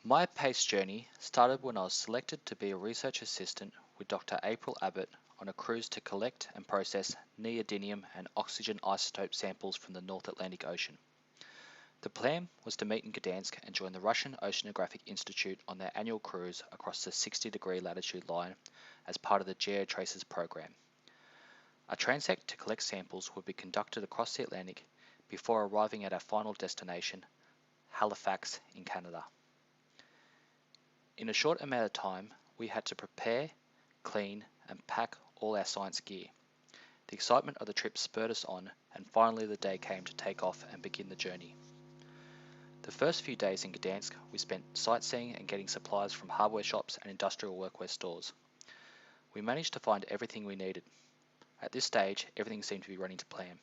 My PACE journey started when I was selected to be a research assistant with Dr. April Abbott on a cruise to collect and process neodymium and oxygen isotope samples from the North Atlantic Ocean. The plan was to meet in Gdansk and join the Russian Oceanographic Institute on their annual cruise across the 60-degree latitude line as part of the GeoTraces program. A transect to collect samples would be conducted across the Atlantic before arriving at our final destination, Halifax in Canada. In a short amount of time, we had to prepare, clean, and pack all our science gear. The excitement of the trip spurred us on, and finally the day came to take off and begin the journey. The first few days in Gdansk, we spent sightseeing and getting supplies from hardware shops and industrial workwear stores. We managed to find everything we needed. At this stage, everything seemed to be running to plan.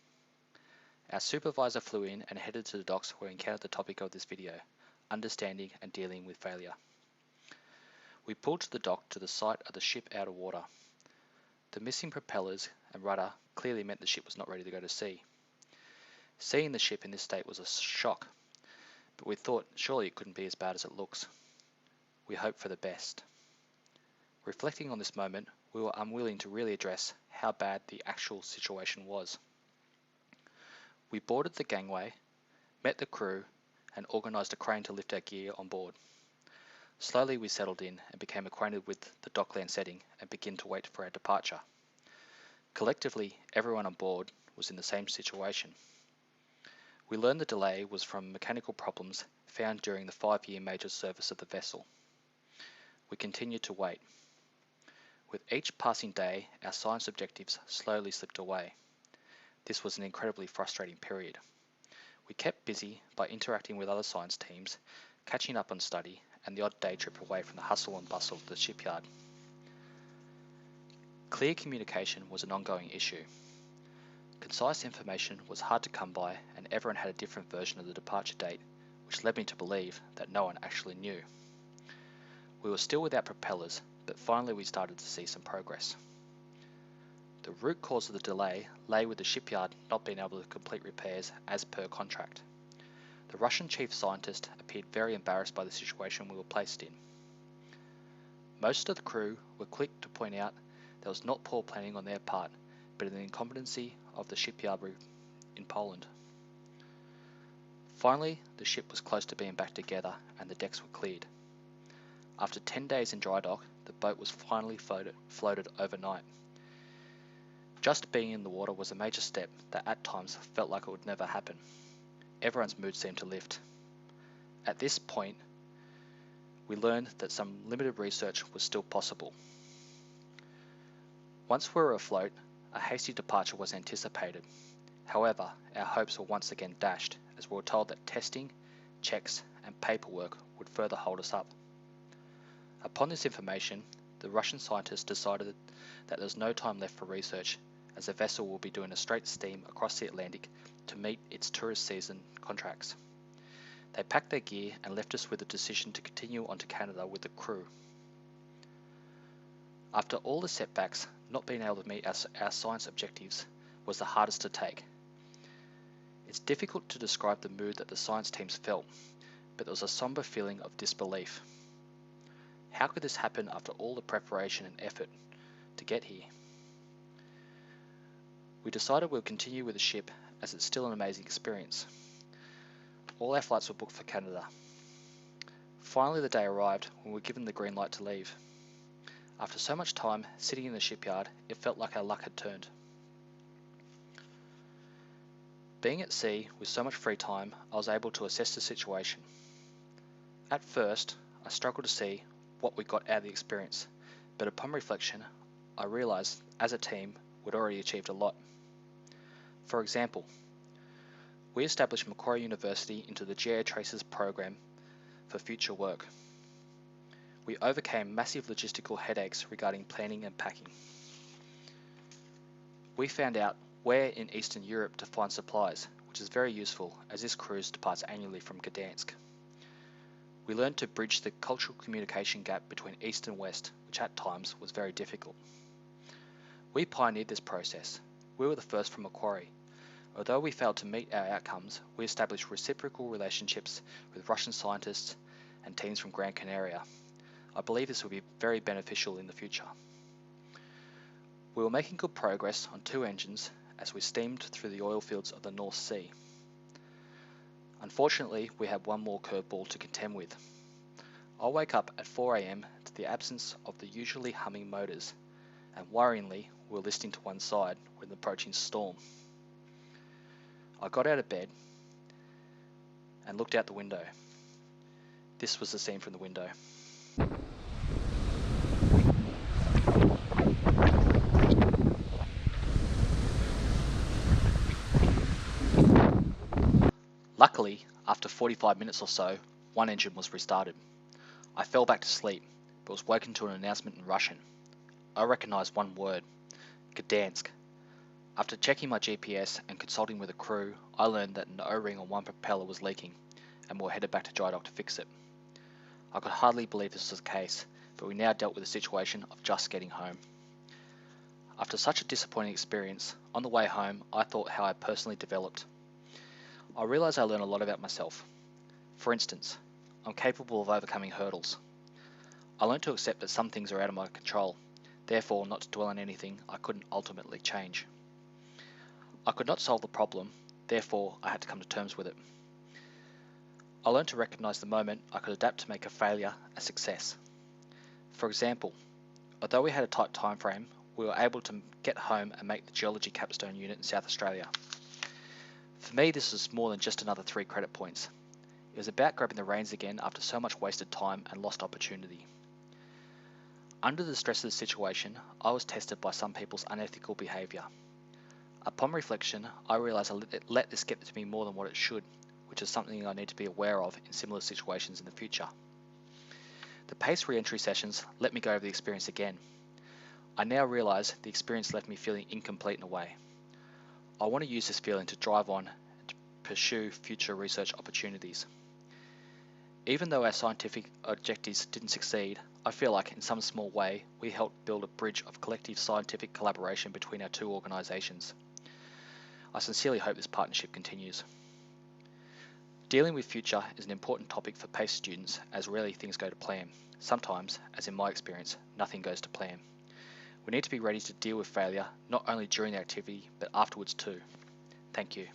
Our supervisor flew in and headed to the docks where we encountered the topic of this video, understanding and dealing with failure. We pulled to the dock to the sight of the ship out of water. The missing propellers and rudder clearly meant the ship was not ready to go to sea. Seeing the ship in this state was a shock, but we thought surely it couldn't be as bad as it looks. We hoped for the best. Reflecting on this moment, we were unwilling to really address how bad the actual situation was. We boarded the gangway, met the crew, and organised a crane to lift our gear on board. Slowly we settled in and became acquainted with the dockland setting and began to wait for our departure. Collectively, everyone on board was in the same situation. We learned the delay was from mechanical problems found during the 5-year major service of the vessel. We continued to wait. With each passing day, our science objectives slowly slipped away. This was an incredibly frustrating period. We kept busy by interacting with other science teams, catching up on study, and the odd day trip away from the hustle and bustle of the shipyard. Clear communication was an ongoing issue. Concise information was hard to come by, and everyone had a different version of the departure date, which led me to believe that no one actually knew. We were still without propellers, but finally we started to see some progress. The root cause of the delay lay with the shipyard not being able to complete repairs as per contract. The Russian chief scientist appeared very embarrassed by the situation we were placed in. Most of the crew were quick to point out that was not poor planning on their part, but an incompetency of the shipyard in Poland. Finally, the ship was close to being back together and the decks were cleared. After 10 days in dry dock, the boat was finally floated overnight. Just being in the water was a major step that at times felt like it would never happen. Everyone's mood seemed to lift. At this point, we learned that some limited research was still possible. Once we were afloat, a hasty departure was anticipated. However, our hopes were once again dashed as we were told that testing, checks, and paperwork would further hold us up. Upon this information, the Russian scientists decided that there was no time left for research, as the vessel will be doing a straight steam across the Atlantic to meet its tourist season contracts. They packed their gear and left us with the decision to continue on to Canada with the crew. After all the setbacks, not being able to meet our science objectives was the hardest to take. It's difficult to describe the mood that the science teams felt, but there was a somber feeling of disbelief. How could this happen after all the preparation and effort to get here? We decided we would continue with the ship as it's still an amazing experience. All our flights were booked for Canada. Finally the day arrived when we were given the green light to leave. After so much time sitting in the shipyard, it felt like our luck had turned. Being at sea with so much free time, I was able to assess the situation. At first, I struggled to see what we got out of the experience, but upon reflection, I realised as a team we'd already achieved a lot. For example, we established Macquarie University into the GeoTraces program for future work. We overcame massive logistical headaches regarding planning and packing. We found out where in Eastern Europe to find supplies, which is very useful as this cruise departs annually from Gdansk. We learned to bridge the cultural communication gap between East and West, which at times was very difficult. We pioneered this process. We were the first from Macquarie. Although we failed to meet our outcomes, we established reciprocal relationships with Russian scientists and teams from Gran Canaria. I believe this will be very beneficial in the future. We were making good progress on 2 engines as we steamed through the oil fields of the North Sea. Unfortunately, we had one more curveball to contend with. I wake up at 4 AM to the absence of the usually humming motors, and worryingly, we were listening to one side with an approaching storm. I got out of bed and looked out the window. This was the scene from the window. Luckily, after 45 minutes or so, one engine was restarted. I fell back to sleep, but was woken to an announcement in Russian. I recognised one word, Gdansk. After checking my GPS and consulting with the crew, I learned that an O-ring on one propeller was leaking, and we were headed back to dry dock to fix it. I could hardly believe this was the case, but we now dealt with the situation of just getting home. After such a disappointing experience, on the way home, I thought how I personally developed. I realised I learned a lot about myself. For instance, I'm capable of overcoming hurdles. I learned to accept that some things are out of my control, therefore not to dwell on anything I couldn't ultimately change. I could not solve the problem, therefore I had to come to terms with it. I learned to recognise the moment I could adapt to make a failure a success. For example, although we had a tight time frame, we were able to get home and make the geology capstone unit in South Australia. For me, this was more than just another 3 credit points. It was about grabbing the reins again after so much wasted time and lost opportunity. Under the stress of the situation, I was tested by some people's unethical behaviour. Upon reflection, I realised I let this get to me more than what it should, which is something I need to be aware of in similar situations in the future. The PACE re-entry sessions let me go over the experience again. I now realise the experience left me feeling incomplete in a way. I want to use this feeling to drive on and to pursue future research opportunities. Even though our scientific objectives didn't succeed, I feel like in some small way we helped build a bridge of collective scientific collaboration between our 2 organisations. I sincerely hope this partnership continues. Dealing with future is an important topic for PACE students as rarely things go to plan. Sometimes, as in my experience, nothing goes to plan. We need to be ready to deal with failure not only during the activity but afterwards too. Thank you.